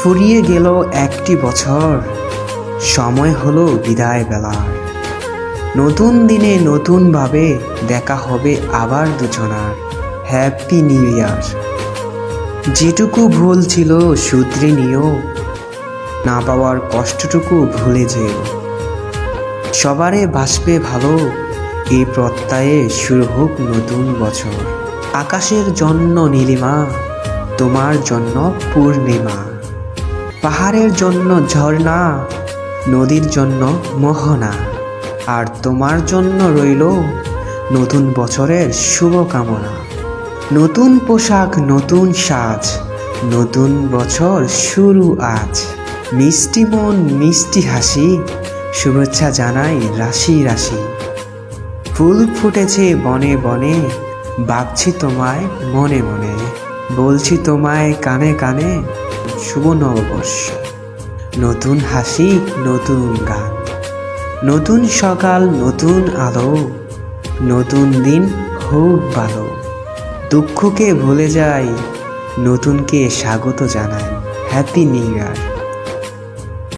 ফুরিয়ে গেল একটি বছর, সময় হলো বিদায় বেলার। নতুন দিনে নতুনভাবে দেখা হবে আবার দুজনার। Happy new year. যেটুকু ভুল ছিল শুধরে নিও, না পাওয়ার কষ্টটুকু ভুলে যেও। সবারে বাসবে ভালো, এই প্রত্যয়ে শুরু হোক নতুন বছর। আকাশের জন্য নীলিমা, তোমার জন্য পূর্ণিমা। পাহাড়ের জন্য ঝর্ণা, নদীর জন্য মোহনা। আর তোমার জন্য রইল নতুন বছরের শুভকামনা। নতুন পোশাক, নতুন সাজ, নতুন বছর শুরু আজ। মিষ্টি মন, মিষ্টি হাসি, শুভেচ্ছা জানাই রাশি রাশি। ফুল ফুটেছে বনে বনে, ভাবছি তোমায় মনে মনে। বলছি তোমায় কানে কানে, শুভ নববর্ষ। নতুন হাসি, নতুন গান, নতুন সকাল, নতুন আলো। নতুন দিন হোক ভালো। দুঃখকে ভুলে যাই, নতুনকে স্বাগত জানাই। Happy new year.